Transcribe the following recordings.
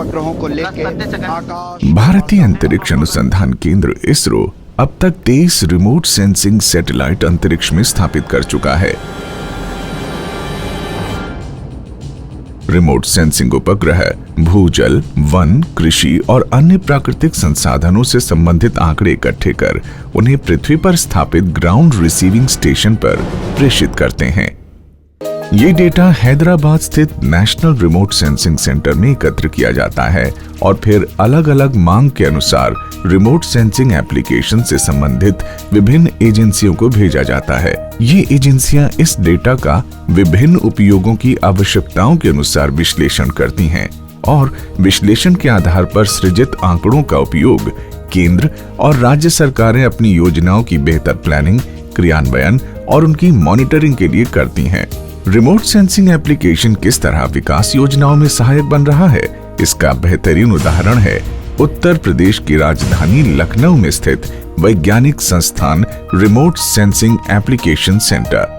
उपग्रहों को लेकर आकाश। भारतीय अंतरिक्ष अनुसंधान केंद्र इसरो अब तक 23 रिमोट सेंसिंग सैटेलाइट अंतरिक्ष में स्थापित कर चुका है। रिमोट सेंसिंग उपग्रह भूजल, वन, कृषि और अन्य प्राकृतिक संसाधनों से संबंधित आंकड़े इकट्ठे कर उन्हें पृथ्वी पर स्थापित ग्राउंड रिसीविंग स्टेशन पर प्रेषित करते हैं। ये डेटा हैदराबाद स्थित नेशनल रिमोट सेंसिंग सेंटर में एकत्र किया जाता है और फिर अलग अलग मांग के अनुसार रिमोट सेंसिंग एप्लीकेशन से संबंधित विभिन्न एजेंसियों को भेजा जाता है। ये एजेंसियां इस डेटा का विभिन्न उपयोगों की आवश्यकताओं के अनुसार विश्लेषण करती हैं और विश्लेषण के आधार पर सृजित आंकड़ों का उपयोग केंद्र और राज्य सरकारें अपनी योजनाओं की बेहतर प्लानिंग, क्रियान्वयन और उनकी मॉनिटरिंग के लिए करती हैं। रिमोट सेंसिंग एप्लीकेशन किस तरह विकास योजनाओं में सहायक बन रहा है, इसका बेहतरीन उदाहरण है उत्तर प्रदेश की राजधानी लखनऊ में स्थित वैज्ञानिक संस्थान remote sensing application centre.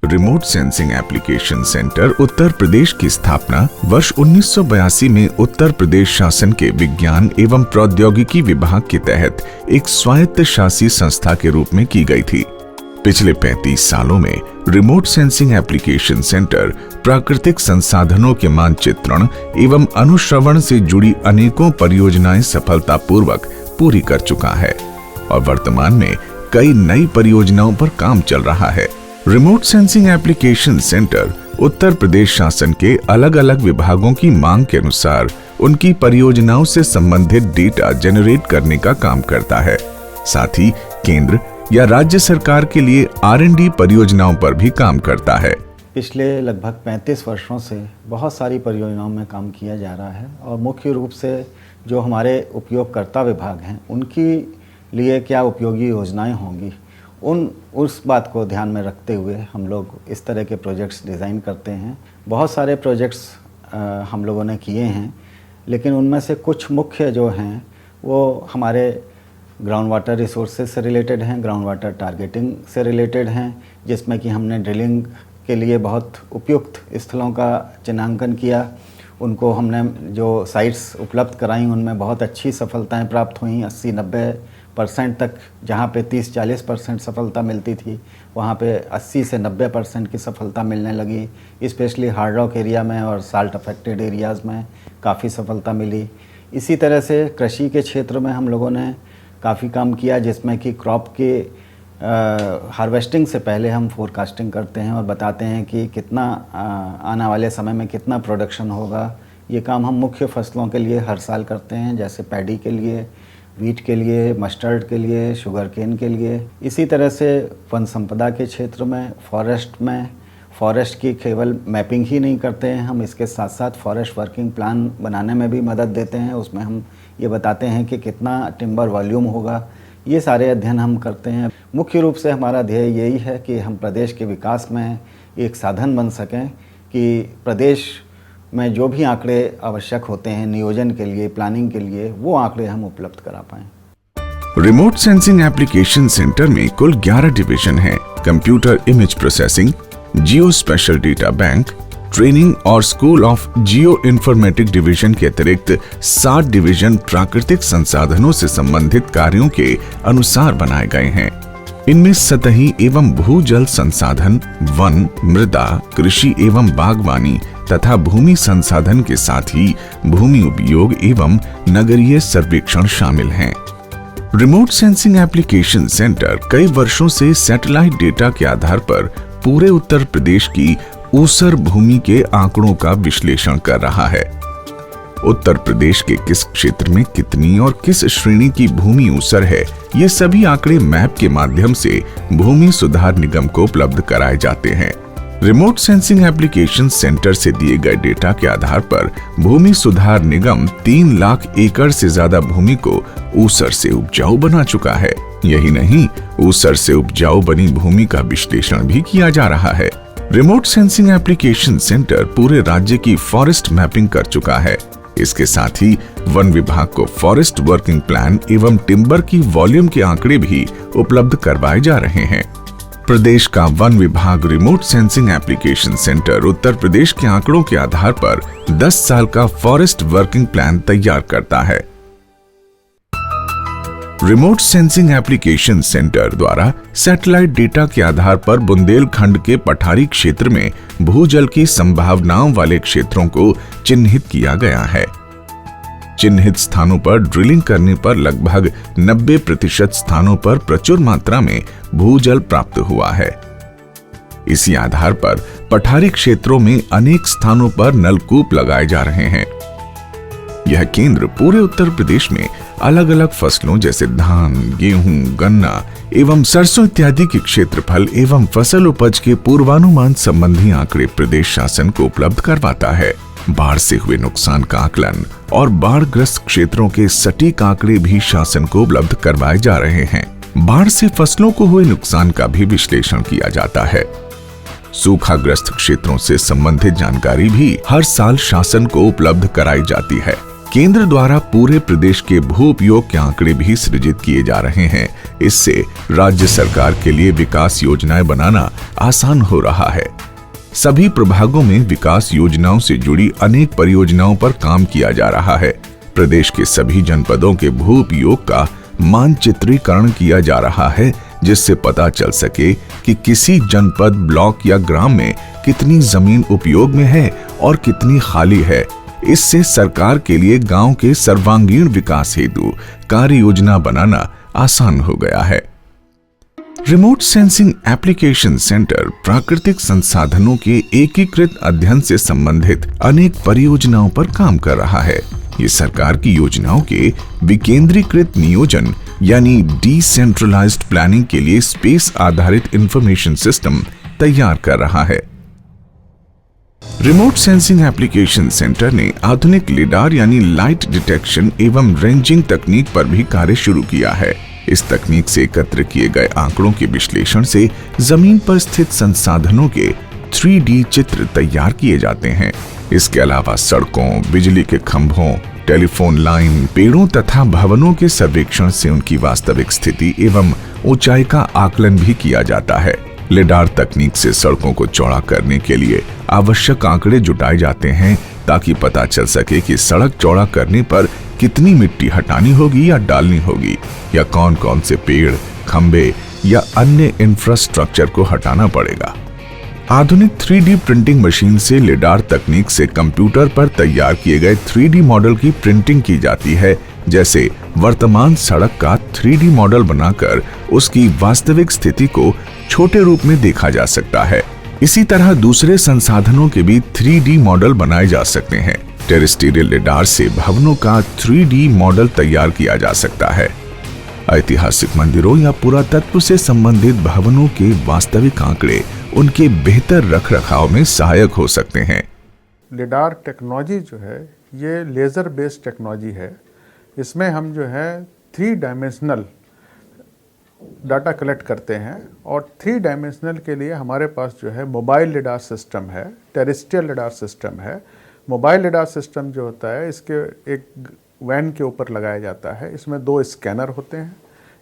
Remote sensing application centre Uttar Pradesh की स्थापना वर्ष 1982 में उत्तर प्रदेश शासन के विज्ञान एवं प्रौद्योगिकी विभाग के तहत एक स्वायत्त शासी संस्था के रूप में की गई थी। पिछले 35 सालों में रिमोट सेंसिंग एप्लीकेशन सेंटर प्राकृतिक संसाधनों के मानचित्रण एवं अनुश्रवण से जुड़ी अनेकों परियोजनाएं सफलतापूर्वक पूरी कर चुका है और वर्तमान में कई नई परियोजनाओं पर काम चल रहा है। Remote sensing application centre Uttar प्रदेश शासन के अलग अलग विभागों की मांग के अनुसार उनकी परियोजनाओं से संबंधित डेटा जनरेट करने का काम करता है। साथ ही केंद्र या राज्य सरकार के लिए R&D परियोजनाओं पर भी काम करता है। पिछले लगभग 35 वर्षों से बहुत सारी परियोजनाओं में काम किया जा रहा है और मुख्य रूप से जो हमारे उपयोगकर्ता विभाग हैं उनकी लिए क्या उपयोगी योजनाएं होंगी उस बात को ध्यान में रखते हुए हम लोग इस तरह के प्रोजेक्ट्स डिज़ाइन करते हैं। बहुत सारे प्रोजेक्ट्स हम लोगों ने किए हैं, लेकिन उनमें से कुछ मुख्य जो हैं वो हमारे ग्राउंड वाटर रिसोर्सेज से रिलेटेड हैं, ग्राउंड वाटर टारगेटिंग से रिलेटेड हैं, जिसमें कि हमने ड्रिलिंग के लिए बहुत उपयुक्त स्थलों का चिन्हांकन किया। उनको हमने जो साइट्स उपलब्ध कराई उनमें बहुत अच्छी सफलताएं प्राप्त हुई, 80-90% तक। जहाँ पे 30-40% सफलता मिलती थी वहाँ पे 80 से 90% की सफलता मिलने लगी। स्पेशली हार्ड रॉक एरिया में और साल्ट अफेक्टेड एरियाज़ में काफ़ी सफलता मिली। इसी तरह से कृषि के क्षेत्र में हम लोगों ने काफ़ी काम किया, जिसमें कि क्रॉप के हार्वेस्टिंग से पहले हम फोरकास्टिंग करते हैं और बताते हैं कि कितना आने वाले समय में कितना प्रोडक्शन होगा। ये काम हम मुख्य फसलों के लिए हर साल करते हैं, जैसे पैडी के लिए, वीट के लिए, मस्टर्ड के लिए, शुगर केन के लिए। इसी तरह से वन संपदा के क्षेत्र में फॉरेस्ट की केवल मैपिंग ही नहीं करते हैं, हम इसके साथ साथ फॉरेस्ट वर्किंग प्लान बनाने में भी मदद देते हैं। उसमें हम ये बताते हैं कि कितना टिम्बर वॉल्यूम होगा। ये सारे अध्ययन हम करते हैं। मुख्य रूप से हमारा ध्येय यही है कि हम प्रदेश के विकास में एक साधन बन सकें कि प्रदेश में जो भी आंकड़े आवश्यक होते हैं नियोजन के लिए, प्लानिंग के लिए, वो आंकड़े हम उपलब्ध करा पाएं। रिमोट सेंसिंग एप्लीकेशन सेंटर में कुल 11 डिवीजन हैं। Computer image processing, geo spatial data bank, training और school of geo informatic division के अतिरिक्त 7 डिवीजन प्राकृतिक संसाधनों से संबंधित कार्यों के अनुसार बनाए गए हैं। इनमें सतही एवं भूजल संसाधन, वन, मृदा, कृषि एवं बागवानी तथा भूमि संसाधन के साथ ही भूमि उपयोग एवं नगरीय सर्वेक्षण शामिल हैं। रिमोट सेंसिंग एप्लीकेशन सेंटर कई वर्षों से सैटेलाइट डेटा के आधार पर पूरे उत्तर प्रदेश की ऊसर भूमि के आंकड़ों का विश्लेषण कर रहा है। उत्तर प्रदेश के किस क्षेत्र में कितनी और किस श्रेणी की भूमि ऊसर है, ये सभी आंकड़े मैप के माध्यम से भूमि सुधार निगम को उपलब्ध कराए जाते हैं। रिमोट सेंसिंग एप्लीकेशन सेंटर से दिए गए डेटा के आधार पर भूमि सुधार निगम 3 लाख एकड़ से ज्यादा भूमि को ऊसर से उपजाऊ बना चुका है। यही नहीं, ऊसर से उपजाऊ बनी भूमि का विश्लेषण भी किया जा रहा है। रिमोट सेंसिंग एप्लीकेशन सेंटर पूरे राज्य की फॉरेस्ट मैपिंग कर चुका है। इसके साथ ही वन विभाग को फॉरेस्ट वर्किंग प्लान एवं टिम्बर की वॉल्यूम के आंकड़े भी उपलब्ध करवाए जा रहे हैं। प्रदेश का वन विभाग remote sensing application centre Uttar प्रदेश के आंकड़ों के आधार पर 10 साल का फॉरेस्ट वर्किंग प्लान तैयार करता है। रिमोट सेंसिंग एप्लीकेशन सेंटर द्वारा सैटेलाइट डेटा के आधार पर बुंदेलखंड के पठारी क्षेत्र में भूजल की संभावनाओं वाले क्षेत्रों को चिन्हित किया गया है। चिन्हित स्थानों पर ड्रिलिंग करने पर लगभग 90% स्थानों पर प्रचुर मात्रा में भूजल प्राप्त हुआ है। इसी आधार पर पठारी क्षेत्रों में अनेक स्थानों पर नलकूप लगाए जा रहे हैं। यह केंद्र पूरे उत्तर प्रदेश में अलग अलग फसलों जैसे धान, गेहूं, गन्ना एवं सरसों इत्यादि के क्षेत्रफल एवं फसल उपज के पूर्वानुमान संबंधी आंकड़े प्रदेश शासन को उपलब्ध करवाता है। बाढ़ से हुए नुकसान का आकलन और बाढ़ ग्रस्त क्षेत्रों के सटीक आंकड़े भी शासन को उपलब्ध करवाए जा रहे हैं। बाढ़ से फसलों को हुए नुकसान का भी विश्लेषण किया जाता है। सूखाग्रस्त क्षेत्रों से संबंधित जानकारी भी हर साल शासन को उपलब्ध कराई जाती है। केंद्र द्वारा पूरे प्रदेश के भू उपयोग के आंकड़े भी सृजित किए जा रहे हैं। इससे राज्य सरकार के लिए विकास योजनाएं बनाना आसान हो रहा है। सभी प्रभागों में विकास योजनाओं से जुड़ी अनेक परियोजनाओं पर काम किया जा रहा है। प्रदेश के सभी जनपदों के भू उपयोग का मानचित्रीकरण किया जा रहा है, जिससे पता चल सके कि किसी जनपद, ब्लॉक या ग्राम में कितनी जमीन उपयोग में है और कितनी खाली है। इससे सरकार के लिए गांव के सर्वांगीण विकास हेतु कार्य योजना बनाना आसान हो गया है। रिमोट सेंसिंग एप्लीकेशन सेंटर प्राकृतिक संसाधनों के एकीकृत अध्ययन से संबंधित अनेक परियोजनाओं पर काम कर रहा है। ये सरकार की योजनाओं के विकेंद्रीकृत नियोजन यानी डिसेंट्रलाइज्ड प्लानिंग के लिए स्पेस आधारित इंफॉर्मेशन सिस्टम तैयार कर रहा है। रिमोट सेंसिंग एप्लीकेशन सेंटर ने आधुनिक लिडार यानी लाइट डिटेक्शन एवं रेंजिंग तकनीक पर भी कार्य शुरू किया है। इस तकनीक से एकत्र किए गए आंकड़ों के विश्लेषण से जमीन पर स्थित संसाधनों के 3D चित्र तैयार किए जाते हैं। इसके अलावा सड़कों, बिजली के खंभों, टेलीफोन लाइन, पेड़ों तथा भवनों के सर्वेक्षण से उनकी वास्तविक स्थिति एवं ऊंचाई का आकलन भी किया जाता है। लिडार तकनीक से सड़कों को चौड़ा करने के लिए आवश्यक आंकड़े जुटाए जाते हैं ताकि पता चल सके कि सड़क चौड़ा करने पर कितनी मिट्टी हटानी होगी या डालनी होगी, या कौन कौन से पेड़, खंबे या अन्य इंफ्रास्ट्रक्चर को हटाना पड़ेगा। आधुनिक 3D प्रिंटिंग मशीन से लिडार तकनीक से कंप्यूटर पर तैयार किए गए 3D मॉडल की प्रिंटिंग की जाती है। जैसे वर्तमान सड़क का 3D मॉडल बनाकर उसकी वास्तविक स्थिति को छोटे रूप में देखा जा सकता है। इसी तरह दूसरे संसाधनों के भी 3D मॉडल बनाए जा सकते हैं। टेरेस्ट्रियल लिडार से भवनों का 3D मॉडल तैयार किया जा सकता है। ऐतिहासिक मंदिरों या पुरातत्व से संबंधित भवनों के वास्तविक आंकड़े उनके बेहतर रखरखाव में सहायक हो सकते हैं। लिडार टेक्नोलॉजी जो है ये लेज़र बेस्ड टेक्नोलॉजी है। इसमें हम जो है 3 डायमेंशनल डाटा कलेक्ट करते हैं और 3 डायमेंशनल के लिए हमारे पास जो है मोबाइल लिडार सिस्टम है, टेरेस्ट्रियल लिडार सिस्टम है। मोबाइल लिडार सिस्टम जो होता है इसके एक वैन के ऊपर लगाया जाता है। इसमें 2 स्कैनर होते हैं,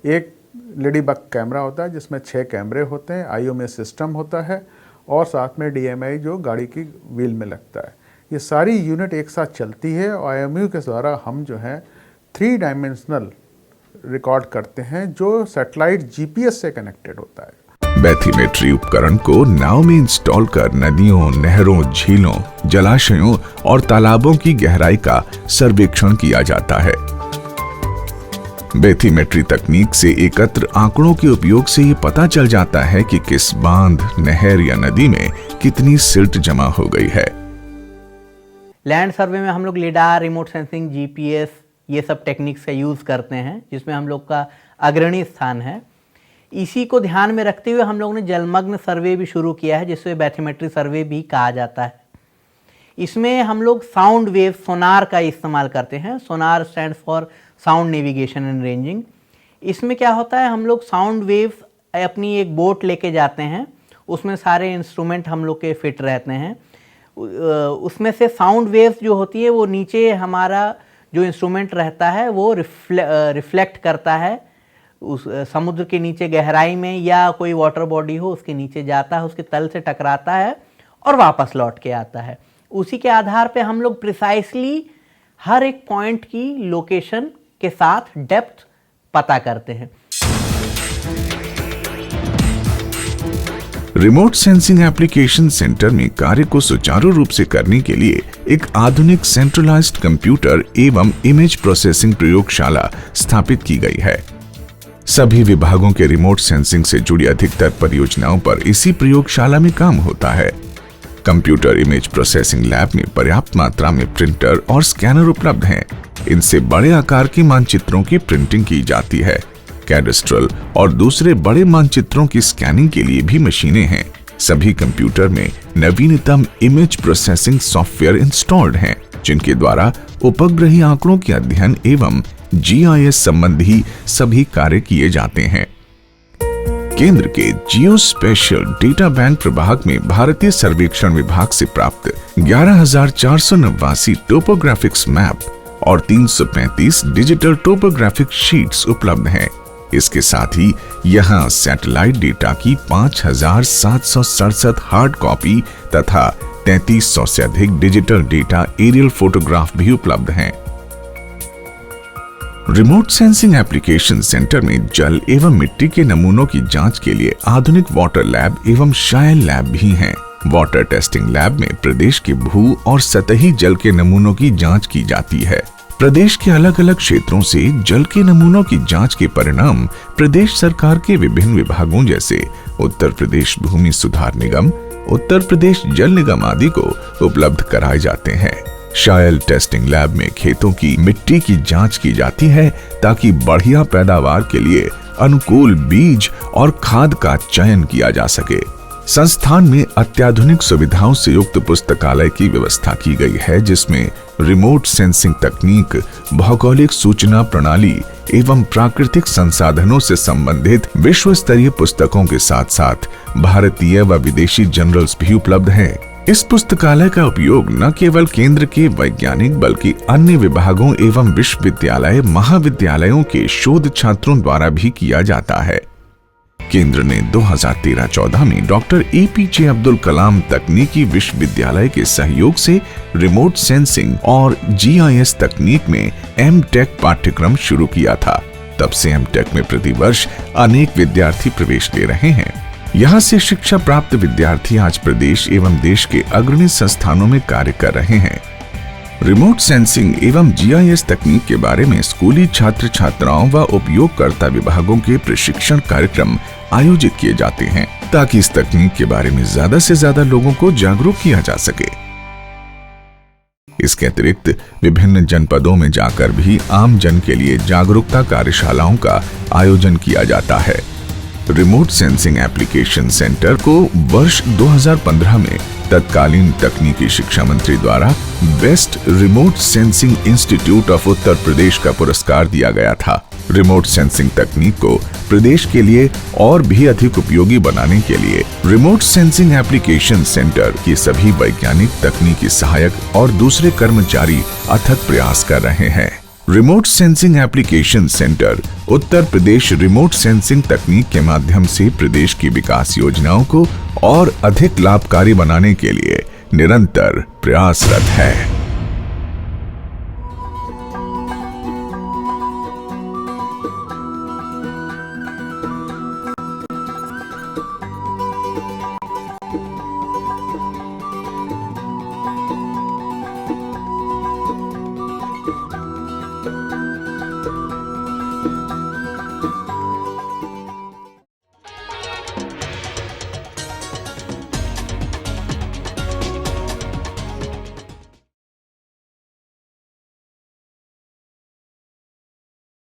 एक लेडीबग कैमरा होता है जिसमें 6 कैमरे होते हैं, IOMS सिस्टम होता है और साथ में DMI जो गाड़ी की व्हील में लगता है। ये सारी यूनिट एक साथ चलती है और IMU के द्वारा हम जो है 3 डायमेंशनल रिकॉर्ड करते हैं जो सैटेलाइट GPS से कनेक्टेड होता है। बैथीमेट्री उपकरण को नाव में इंस्टॉल कर नदियों, नहरों, झीलों, जलाशयों और तालाबों की गहराई का सर्वेक्षण किया जाता है। बैथीमेट्री तकनीक से एकत्र आंकड़ों के उपयोग से ये पता चल जाता है कि किस बांध, नहर या नदी में कितनी सिल्ट जमा हो गई है। लैंड सर्वे में हम लोग लिडार, रिमोट सेंसिंग, GPS ये सब टेक्निक्स का यूज़ करते हैं, जिसमें हम लोग का अग्रणी स्थान है। इसी को ध्यान में रखते हुए हम लोग ने जलमग्न सर्वे भी शुरू किया है, जिससे बैथीमेट्री सर्वे भी कहा जाता है। इसमें हम लोग साउंड वेव सोनार का इस्तेमाल करते हैं। Sonar stands for sound navigation and ranging. इसमें क्या होता है, हम लोग साउंड वेव अपनी एक बोट लेके जाते हैं, उसमें सारे इंस्ट्रूमेंट हम लोग के फिट रहते हैं। उसमें से साउंड वेव्स जो होती है वो नीचे हमारा जो इंस्ट्रूमेंट रहता है वो रिफ्लेक्ट करता है उस समुद्र के नीचे गहराई में, या कोई वाटर बॉडी हो उसके नीचे जाता है, उसके तल से टकराता है और वापस लौट के आता है। उसी के आधार पे हम लोग प्रिसाइसली हर एक पॉइंट की लोकेशन के साथ डेप्थ पता करते हैं। रिमोट सेंसिंग एप्लीकेशन सेंटर में कार्य को सुचारू रूप से करने के लिए एक आधुनिक सेंट्रलाइज्ड कंप्यूटर एवं इमेज प्रोसेसिंग प्रयोगशाला स्थापित की गई है। सभी विभागों के रिमोट सेंसिंग से जुड़ी अधिकतर परियोजनाओं पर इसी प्रयोगशाला में काम होता है। कंप्यूटर इमेज प्रोसेसिंग लैब में पर्याप्त मात्रा में प्रिंटर और स्कैनर उपलब्ध हैं। इनसे बड़े आकार के मानचित्रों की प्रिंटिंग की जाती है। कैडेस्ट्रल और दूसरे बड़े मानचित्रों की स्कैनिंग के लिए भी मशीनें हैं। सभी कंप्यूटर में नवीनतम इमेज प्रोसेसिंग सॉफ्टवेयर इंस्टॉल्ड हैं, जिनके द्वारा उपग्रही आंकड़ों के अध्ययन एवं GIS संबंधी सभी कार्य किए जाते हैं। केंद्र के जियो स्पेशल डेटा बैंक प्रभाग में भारतीय सर्वेक्षण विभाग से प्राप्त 11,489 टोपोग्राफिक्स मैप और 335 डिजिटल टोपोग्राफिक शीट्स उपलब्ध हैं। इसके साथ ही यहां सैटेलाइट डेटा की 5,767 हार्ड कॉपी तथा 3300 से अधिक डिजिटल डेटा एरियल फोटोग्राफ भी उपलब्ध हैं। रिमोट सेंसिंग एप्लीकेशन सेंटर में जल एवं मिट्टी के नमूनों की जांच के लिए आधुनिक वाटर लैब एवं शायल लैब भी हैं। वाटर टेस्टिंग लैब में प्रदेश के भू और सतही जल के नमूनों की जांच की जाती है। प्रदेश के अलग अलग क्षेत्रों से जल के नमूनों की जांच के परिणाम प्रदेश सरकार के विभिन्न विभागों जैसे उत्तर प्रदेश भूमि सुधार निगम, उत्तर प्रदेश जल निगम आदि को उपलब्ध कराए जाते हैं। शायल टेस्टिंग लैब में खेतों की मिट्टी की जांच की जाती है ताकि बढ़िया पैदावार के लिए अनुकूल बीज और खाद का चयन किया जा सके। संस्थान में अत्याधुनिक सुविधाओं से युक्त पुस्तकालय की व्यवस्था की गई है, जिसमें रिमोट सेंसिंग तकनीक, भौगोलिक सूचना प्रणाली एवं प्राकृतिक संसाधनों से संबंधित विश्व स्तरीय पुस्तकों के साथ साथ भारतीय व विदेशी जर्नल्स भी उपलब्ध हैं। इस पुस्तकालय का उपयोग न केवल केंद्र के वैज्ञानिक बल्कि अन्य विभागों एवं विश्वविद्यालय महाविद्यालयों के शोध छात्रों द्वारा भी किया जाता है। केंद्र ने 2013-14 में डॉक्टर APJ अब्दुल कलाम तकनीकी विश्वविद्यालय के सहयोग से रिमोट सेंसिंग और GIS तकनीक में M.Tech पाठ्यक्रम शुरू किया था। तब से M.Tech में प्रतिवर्ष अनेक विद्यार्थी प्रवेश ले रहे हैं। यहाँ से शिक्षा प्राप्त विद्यार्थी आज प्रदेश एवं देश के अग्रणी संस्थानों में कार्य कर रहे हैं। रिमोट सेंसिंग एवं GIS तकनीक के बारे में स्कूली छात्र छात्राओं व उपयोगकर्ता विभागों के प्रशिक्षण कार्यक्रम आयोजित किए जाते हैं, ताकि इस तकनीक के बारे में ज्यादा से ज्यादा लोगों को जागरूक किया जा सके। इसके अतिरिक्त विभिन्न जनपदों में जाकर भी आम जन के लिए जागरूकता कार्यशालाओं का आयोजन किया जाता है। रिमोट सेंसिंग एप्लीकेशन सेंटर को वर्ष 2015 में तत्कालीन तकनीकी शिक्षा मंत्री द्वारा best remote sensing institute of Uttar Pradesh का पुरस्कार दिया गया था। रिमोट सेंसिंग तकनीक को प्रदेश के लिए और भी अधिक उपयोगी बनाने के लिए रिमोट सेंसिंग एप्लीकेशन सेंटर के सभी वैज्ञानिक, तकनीकी सहायक और दूसरे कर्मचारी अथक प्रयास कर रहे हैं। Remote sensing application centre Uttar प्रदेश रिमोट सेंसिंग तकनीक के माध्यम से प्रदेश की विकास योजनाओं को और अधिक लाभकारी बनाने के लिए निरंतर प्रयासरत है।